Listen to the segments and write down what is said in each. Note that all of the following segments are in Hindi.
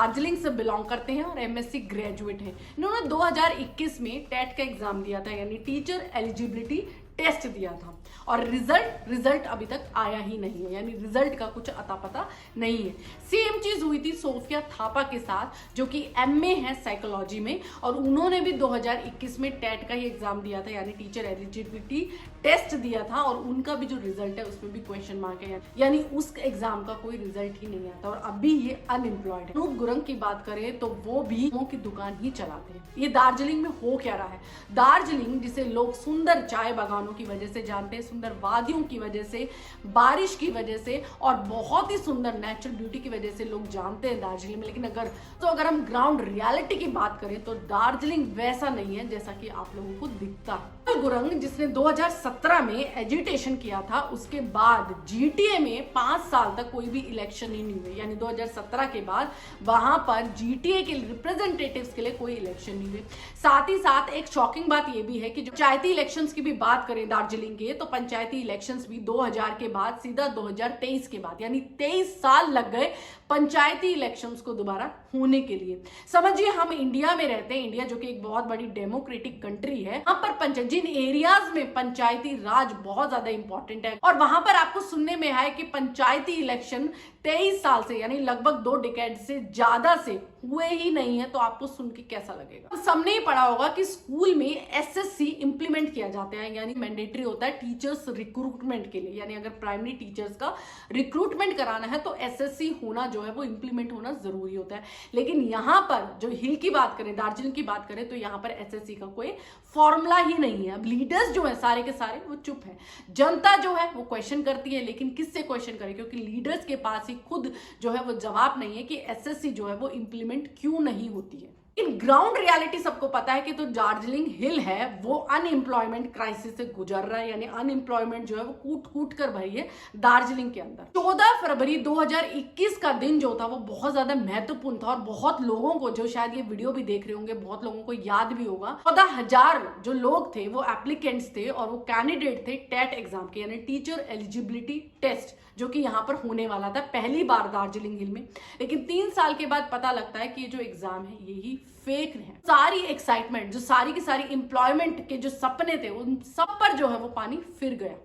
दार्जिलिंग से बिलोंग करते हैं और एमएससी ग्रेजुएट हैं। इन्होंने 2021 में टेट का एग्जाम दिया था, यानी टीचर एलिजिबिलिटी टेस्ट दिया था, और रिजल्ट अभी तक आया ही नहीं है, यानी रिजल्ट का कुछ अता पता नहीं है। सेम चीज हुई थी सोफिया थापा के साथ, जो कि एमए है साइकोलॉजी में, और उन्होंने भी 2021 में टेट का ही एग्जाम दिया था, यानी टीचर एलिजिबिलिटी टेस्ट दिया था, और उनका भी जो रिजल्ट है उसमें भी क्वेश्चन मार्क है, यानी उस एग्जाम का कोई रिजल्ट ही नहीं आता, और अभी ये अनएम्प्लॉयड है। अनूप गुरंग की बात करें तो वो भी की दुकान ही चलाते हैं। ये दार्जिलिंग में हो क्या रहा है? दार्जिलिंग, जिसे लोग सुंदर चाय बागानों की वजह से जानते हैं, सुंदर वादियों की वजह से, बारिश की वजह से, और बहुत ही सुंदर नेचुरल ब्यूटी की वजह से लोग जानते हैं दार्जिलिंग में। लेकिन अगर हम ग्राउंड रियलिटी की बात करें तो दार्जिलिंग वैसा नहीं है जैसा कि आप लोगों को दिखता है। गुरंग, जिसने 2017 में एजिटेशन किया था, उसके बाद जीटीए में 5 साल तक कोई भी इलेक्शन ही नहीं हुए, यानी 2017 के बाद वहां पर जीटीए के रिप्रेजेंटेटिव्स के लिए कोई इलेक्शन नहीं हुए। साथ ही साथ एक शॉकिंग बात यह भी है कि जो पंचायती इलेक्शंस की भी बात करें दार्जिलिंग के, तो पंचायती इलेक्शंस भी 2000 के बाद सीधा 2023 के बाद, यानी 23 साल लग गए पंचायती इलेक्शंस को दोबारा होने के लिए। समझिए, हम इंडिया में रहते हैं, इंडिया जो कि एक बहुत बड़ी डेमोक्रेटिक कंट्री है, वहां पर जिन एरियाज में पंचायती राज बहुत ज्यादा इंपॉर्टेंट है, और वहां पर आपको सुनने में आया कि पंचायती इलेक्शन 23 साल से, यानी लगभग 2 डिकेड से ज्यादा से हुए ही नहीं है, तो आपको सुन के कैसा लगेगा? तो सबने ही पढ़ा होगा कि स्कूल में एसएससी इंप्लीमेंट किया जाता है, यानी मैंडेटरी होता है टीचर्स रिक्रूटमेंट के लिए, यानी अगर प्राइमरी टीचर्स का रिक्रूटमेंट कराना है तो एसएससी होना जो है वो इंप्लीमेंट होना जरूरी होता है। लेकिन यहाँ पर जो हिल की बात करें, दार्जिलिंग की बात करें, तो यहाँ पर एसएससी का कोई फॉर्मूला ही नहीं है। अब लीडर्स जो है सारे के सारे वो चुप है, जनता जो है वो क्वेश्चन करती है, लेकिन किससे क्वेश्चन करे? क्योंकि लीडर्स के पास ही खुद जो है वो जवाब नहीं है कि एसएससी जो है वो इंप्लीमेंट क्यों नहीं होती है। इन ग्राउंड रियलिटी सबको पता है कि तो दार्जिलिंग हिल है वो अनएम्प्लॉयमेंट क्राइसिस से गुजर रहा है, यानी अनएम्प्लॉयमेंट जो है वो कूट कूट कर भरी है दार्जिलिंग के अंदर। 14 फरवरी 2021 का दिन जो था वो बहुत ज्यादा महत्वपूर्ण था, और बहुत लोगों को, जो शायद ये वीडियो भी देख रहे होंगे, बहुत लोगों को याद भी होगा, 14,000 जो लोग थे वो एप्लीकेंट्स थे, और वो कैंडिडेट थे टेट एग्जाम के, यानी टीचर एलिजिबिलिटी टेस्ट, जो कि यहाँ पर होने वाला था पहली बार दार्जिलिंग हिल में। लेकिन 3 साल के बाद पता लगता है कि ये जो एग्जाम है यही फेक है। सारी एक्साइटमेंट, जो सारी की सारी एम्प्लॉयमेंट के जो सपने थे, उन सब पर जो है वो पानी फिर गया।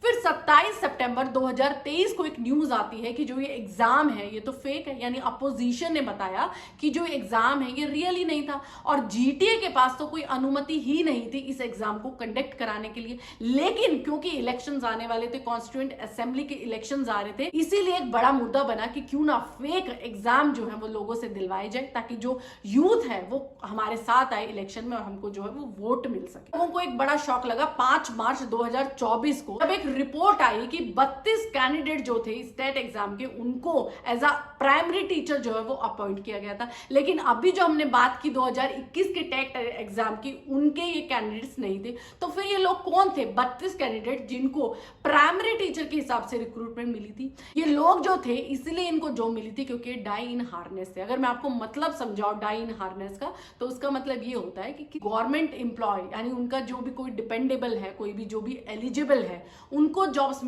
फिर 27 सितंबर 2023 को एक न्यूज आती है कि जो ये एग्जाम है ये तो फेक है, यानी अपोजिशन ने बताया कि जो एग्जाम है ये रियल ही नहीं था, और जीटीए के पास तो कोई अनुमति ही नहीं थी इस एग्जाम को कंडक्ट कराने के लिए। लेकिन क्योंकि इलेक्शंस आने वाले थे, कॉन्स्टिट्यूएंट असेंबली के इलेक्शंस आ रहे थे, इसीलिए एक बड़ा मुद्दा बना कि क्यों ना फेक एग्जाम जो है वो लोगों से दिलवाए जाए, ताकि जो यूथ है वो हमारे साथ आए इलेक्शन में और हमको जो है वो वोट मिल सके। लोगों को एक बड़ा शॉक लगा 5 मार्च 2024 को, जब एक रिपोर्ट आई कि 32 कैंडिडेट जो थे स्टेट एग्जाम के, उनको एज अ प्राइमरी टीचर जो है वो अपॉइंट किया गया था। लेकिन अभी जो हमने बात की 2021 के टेट एग्जाम की, उनके ये कैंडिडेट्स नहीं थे। तो फिर ये लोग कौन थे? 32 कैंडिडेट जिनको प्राइमरी टीचर के हिसाब से रिक्रूटमेंट मिली थी। ये लोग जो थे इसलिए इनको जॉब मिली थी क्योंकि डाई इन हार्नेस थे। अगर मैं आपको मतलब समझाऊं डाई इन हार्नेस का, तो उसका मतलब ये होता है कि गवर्नमेंट एम्प्लॉय, यानी उनका जो भी कोई डिपेंडेबल है, कोई भी जो भी एलिजिबल है, उनको जॉब्स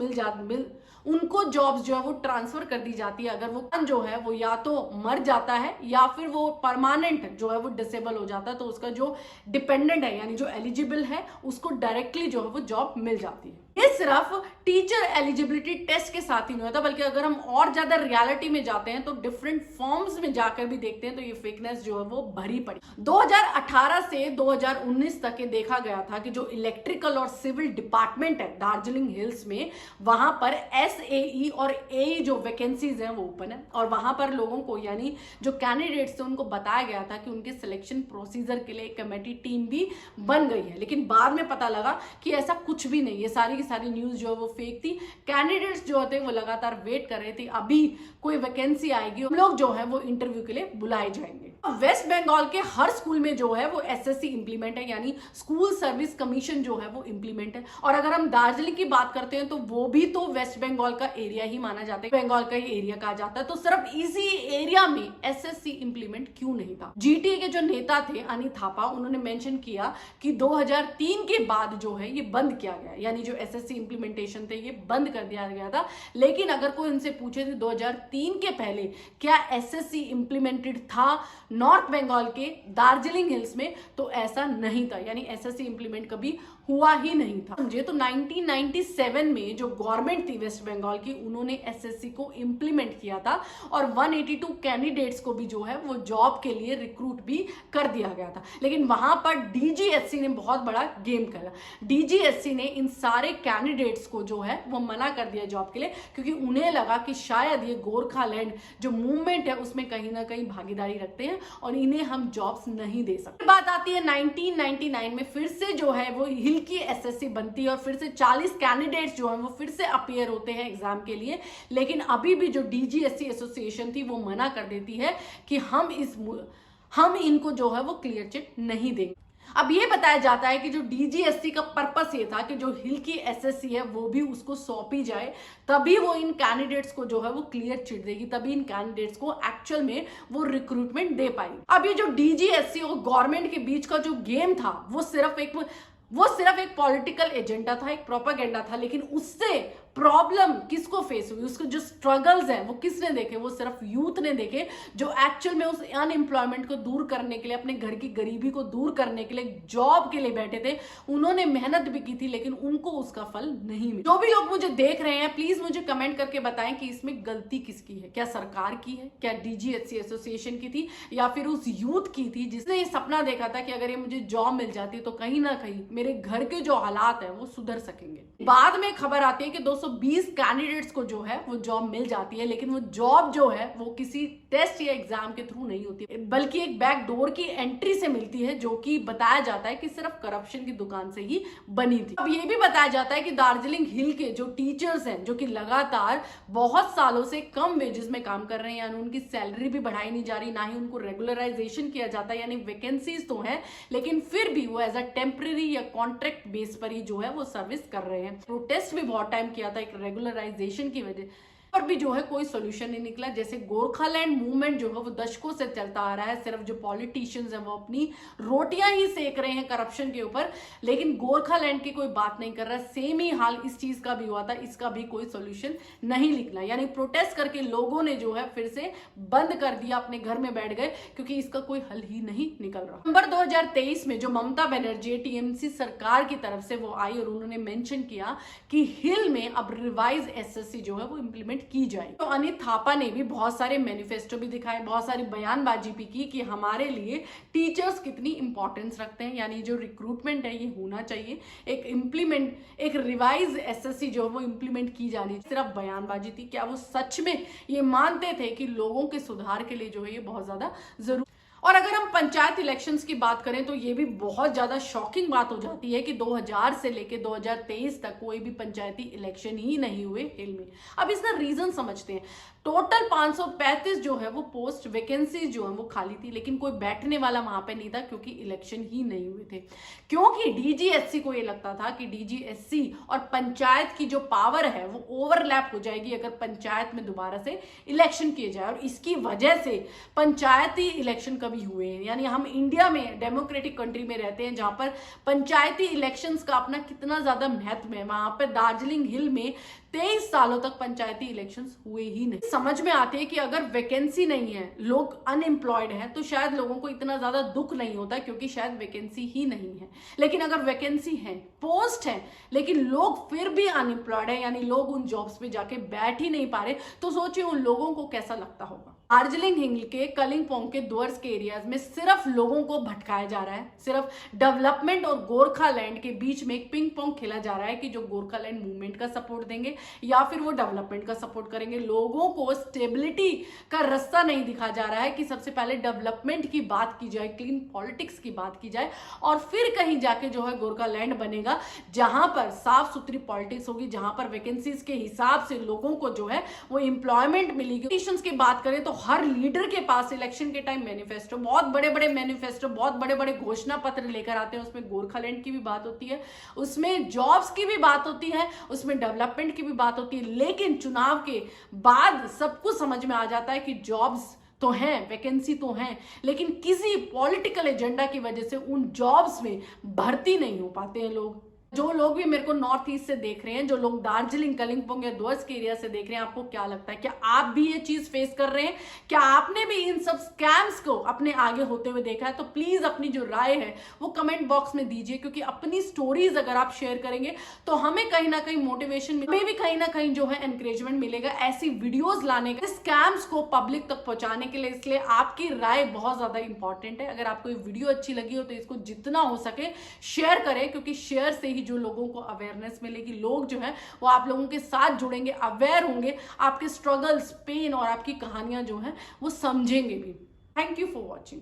उनको जॉब्स जो है वो ट्रांसफर कर दी जाती है अगर वो जो है वो या तो मर जाता है या फिर वो परमानेंट जो है वो डिसेबल हो जाता है, तो उसका जो डिपेंडेंट है यानी जो एलिजिबल है उसको डायरेक्टली जो है वो जॉब मिल जाती है। ये सिर्फ टीचर एलिजिबिलिटी टेस्ट के साथ ही नहीं होता, बल्कि अगर हम और ज्यादा रियलिटी में जाते हैं तो डिफरेंट फॉर्म्स में जाकर भी देखते हैं तो ये फेकनेस जो है वो भरी पड़ी। 2018 से 2019 तक ये देखा गया था कि जो इलेक्ट्रिकल और सिविल डिपार्टमेंट है दार्जिलिंग हिल्स में, वहां पर एसएई और एई जो वैकेंसीज हैं वो ओपन है, और वहां पर लोगों को यानी जो कैंडिडेट्स थे उनको बताया गया था कि उनके सिलेक्शन प्रोसीजर के लिए एक कमेटी टीम भी बन गई है। लेकिन बाद में पता लगा कि ऐसा कुछ भी नहीं, ये सारी न्यूज जो है वो फेक थी। कैंडिडेट्स जो होते वो लगातार वेट कर रहे थे, अभी कोई वैकेंसी आएगी, हम लोग जो है वो इंटरव्यू के लिए बुलाए जाएंगे। वेस्ट बंगाल के हर स्कूल में जो है वो एसएससी इंप्लीमेंट है, यानी स्कूल सर्विस कमीशन जो है वो इंप्लीमेंट है। और अगर हम दार्जिलिंग की बात करते हैं तो वो भी तो वेस्ट बंगाल का एरिया ही माना जाता है, बंगाल का ही एरिया कहा जाता है। तो सिर्फ इसी एरिया में एसएससी इंप्लीमेंट क्यों नहीं था? जीटीए के जो नेता थे अनित थापा, उन्होंने मेंशन किया कि 2003 के बाद जो है ये बंद किया गया, यानी जो एसएससी इंप्लीमेंटेशन थे ये बंद कर दिया गया था। लेकिन अगर कोई उनसे पूछे थे 2003 के पहले क्या एसएससी इंप्लीमेंटेड था नॉर्थ बंगाल के दार्जिलिंग हिल्स में, तो ऐसा नहीं था, यानी एसएससी इंप्लीमेंट कभी हुआ ही नहीं था। समझे तो 1997 में जो गवर्नमेंट थी वेस्ट बंगाल की, उन्होंने एसएससी को इंप्लीमेंट किया था और 182 कैंडिडेट्स को भी जो है वो जॉब के लिए रिक्रूट भी कर दिया गया था। लेकिन वहां पर डीजीएससी ने बहुत बड़ा गेम खेला। डीजीएससी ने इन सारे कैंडिडेट्स को जो है वो मना कर दिया जॉब के लिए, क्योंकि उन्हें लगा कि शायद ये गोरखालैंड जो मूवमेंट है उसमें कहीं ना कहीं भागीदारी रखते हैं और इन्हें हम जॉब्स नहीं दे सकते। बात आती है 1999 में, फिर से जो है वो हिल की एसएससी बनती है और फिर से 40 कैंडिडेट्स जो हैं वो फिर से अपीयर होते हैं एग्जाम के लिए। लेकिन अभी भी जो डीजीएससी एसोसिएशन थी वो मना कर देती है कि हम इनको जो है वो क्लियर चिट नहीं देंगे। अब ये बताया जाता है कि जो डीजीएससी का पर्पस ये था कि जो हिल की एसएससी है वो भी उसको सौंपी जाए, तभी वो इन कैंडिडेट्स को जो है वो क्लियर चिट देगी, तभी इन कैंडिडेट्स को एक्चुअल में वो रिक्रूटमेंट दे पाएगी। अब ये जो डीजीएससी और गवर्नमेंट के बीच का जो गेम था वो सिर्फ एक पॉलिटिकल एजेंडा था, एक प्रोपेगेंडा था। लेकिन उससे प्रॉब्लम किसको फेस हुई, उसके जो स्ट्रगल्स हैं वो किसने देखे? वो सिर्फ यूथ ने देखे, जो एक्चुअल में उस अनएम्प्लॉयमेंट को दूर करने के लिए, अपने घर की गरीबी को दूर करने के लिए जॉब के लिए बैठे थे। उन्होंने मेहनत भी की थी लेकिन उनको उसका फल नहीं मिला। जो भी लोग मुझे देख रहे हैं प्लीज मुझे कमेंट करके बताएं कि इसमें गलती किसकी है। क्या सरकार की है, क्या डीजीएससी एसोसिएशन की थी, या फिर उस यूथ की थी जिसने ये सपना देखा था कि अगर ये मुझे जॉब मिल जाती तो कहीं ना कहीं मेरे घर के जो हालात है वो सुधर सकेंगे। बाद में खबर आती है कि 220 कैंडिडेट्स को जो है वो जॉब मिल जाती है, लेकिन वो जॉब जो है वो किसी टेस्ट या एग्जाम के थ्रू नहीं होती, बल्कि एक बैक डोर की एंट्री से मिलती है, जो कि बताया जाता है कि सिर्फ करप्शन की दुकान से ही बनी थी। अब ये भी बताया जाता है कि दार्जिलिंग हिल के जो टीचर्स हैं, जो कि लगातार बहुत सालों से कम वेजेस में काम कर रहे हैं, यानी उनकी सैलरी भी बढ़ाई नहीं जा रही, ना ही उनको रेगुलराइजेशन किया जाता है, यानी वैकेंसीज तो है लेकिन फिर भी वो एज अ टेम्पररी या कॉन्ट्रैक्ट बेस पर ही जो है वो सर्विस कर रहे हैं। प्रोटेस्ट भी बहुत टाइम किया था एक रेगुलराइजेशन की वजह पर भी जो है कोई सोल्यूशन नहीं निकला। जैसे गोरखालैंड मूवमेंट जो है वो दशकों से चलता आ रहा है, सिर्फ जो पॉलिटिशियंस हैं वो अपनी रोटियां ही सेक रहे हैं करप्शन के ऊपर, लेकिन गोरखालैंड की कोई बात नहीं कर रहा। सेम ही हाल इस चीज का भी हुआ था, इसका भी कोई सोल्यूशन नहीं निकला, यानी प्रोटेस्ट करके लोगों ने जो है फिर से बंद कर दिया, अपने घर में बैठ गए, क्योंकि इसका कोई हल ही नहीं निकल रहा। नवंबर 2023 में जो ममता बनर्जी टीएमसी सरकार की तरफ से वो आई और उन्होंने मेंशन किया कि हिल में अब रिवाइज एसएससी जो है वो इंप्लीमेंट की जाए। तो अनित थापा ने भी बहुत सारे मैनिफेस्टो भी दिखाए, बहुत सारी बयानबाजी भी की कि हमारे लिए टीचर्स कितनी इंपॉर्टेंस रखते हैं, यानी जो रिक्रूटमेंट है ये होना चाहिए, एक रिवाइज एसएससी जो है वो इंप्लीमेंट की जानी। सिर्फ बयानबाजी थी, क्या वो सच में ये मानते थे कि लोगों के सुधार के लिए जो है ये बहुत ज्यादा जरूरी। और अगर हम पंचायत इलेक्शंस की बात करें तो ये भी बहुत ज्यादा शॉकिंग बात हो जाती है कि 2000 से लेके 2023 तक कोई भी पंचायती इलेक्शन ही नहीं हुए हिल में। अब इसका रीजन समझते हैं। टोटल 535 जो है वो पोस्ट वैकेंसीज जो है वो खाली थी, लेकिन कोई बैठने वाला वहां पे नहीं था क्योंकि इलेक्शन ही नहीं हुए थे। क्योंकि डीजीएससी को ये लगता था कि डीजीएससी और पंचायत की जो पावर है वो ओवरलैप हो जाएगी अगर पंचायत में दोबारा से इलेक्शन किए जाए, और इसकी वजह से पंचायती इलेक्शन कभी हुए हैं। यानी हम इंडिया में डेमोक्रेटिक कंट्री में रहते हैं जहां पर पंचायती इलेक्शंस का अपना कितना ज्यादा महत्व है, वहां पर दार्जिलिंग हिल में 23 सालों तक पंचायती इलेक्शंस हुए ही नहीं। समझ में आते हैं कि अगर वैकेंसी नहीं है, लोग अनएम्प्लॉयड हैं, तो शायद लोगों को इतना ज्यादा दुख नहीं होता क्योंकि शायद वैकेंसी ही नहीं है। लेकिन अगर वैकेंसी है, पोस्ट है, लेकिन लोग फिर भी अनएम्प्लॉयड है, यानी लोग उन जॉब्स पे जाके बैठ ही नहीं पा रहे, तो सोचिए उन लोगों को कैसा लगता होगा। दार्जिलिंग हिल के कलिंपोंग के दुअर्स के एरियाज में सिर्फ लोगों को भटकाया जा रहा है, सिर्फ डेवलपमेंट और गोरखालैंड के बीच में एक पिंग पोंग खेला जा रहा है कि जो गोरखालैंड मूवमेंट का सपोर्ट देंगे या फिर वो डेवलपमेंट का सपोर्ट करेंगे। लोगों को स्टेबिलिटी का रास्ता नहीं दिखा जा रहा है कि सबसे पहले डेवलपमेंट की बात की जाए, क्लीन पॉलिटिक्स की बात की जाए, और फिर कहीं जाके जो है गोरखालैंड बनेगा जहां पर साफ सुथरी पॉलिटिक्स होगी, जहां पर वैकेंसीज के हिसाब से लोगों को जो है वो एम्प्लॉयमेंट मिलेगी। की बात करें तो हर लीडर के पास इलेक्शन के टाइम मैनिफेस्टो, बहुत बड़े बड़े मैनिफेस्टो, बहुत बड़े बड़े घोषणा पत्र लेकर आते हैं। उसमें गोरखालैंड की भी बात होती है, उसमें जॉब्स की भी बात होती है, उसमें डेवलपमेंट की भी बात होती है। लेकिन चुनाव के बाद सबको समझ में आ जाता है कि जॉब्स तो हैं, वैकेंसी तो हैं, लेकिन किसी पॉलिटिकल एजेंडा की वजह से उन जॉब्स में भर्ती नहीं हो पाते हैं लोग। जो लोग भी मेरे को नॉर्थ ईस्ट से देख रहे हैं, जो लोग दार्जिलिंग, कलिंगपोंग या दोस्त के एरिया से देख रहे हैं, आपको क्या लगता है, क्या आप भी ये चीज फेस कर रहे हैं? क्या आपने भी इन सब स्कैम्स को अपने आगे होते हुए देखा है? तो प्लीज अपनी जो राय है वो कमेंट बॉक्स में दीजिए, क्योंकि अपनी स्टोरीज अगर आप शेयर करेंगे तो हमें कहीं ना कहीं मोटिवेशन, हमें भी कहीं ना कहीं जो है एनकरेजमेंट मिलेगा ऐसी वीडियोज लाने का, स्कैम्स को पब्लिक तक पहुंचाने के लिए। इसलिए आपकी राय बहुत ज्यादा इंपॉर्टेंट है। अगर आपको ये वीडियो अच्छी लगी हो तो इसको जितना हो सके शेयर करें, क्योंकि शेयर से ही जो लोगों को अवेयरनेस मिलेगी, लोग जो है वो आप लोगों के साथ जुड़ेंगे, अवेयर होंगे, आपके स्ट्रगल्स, पेन और आपकी कहानियां जो है वो समझेंगे भी। Thank you for watching.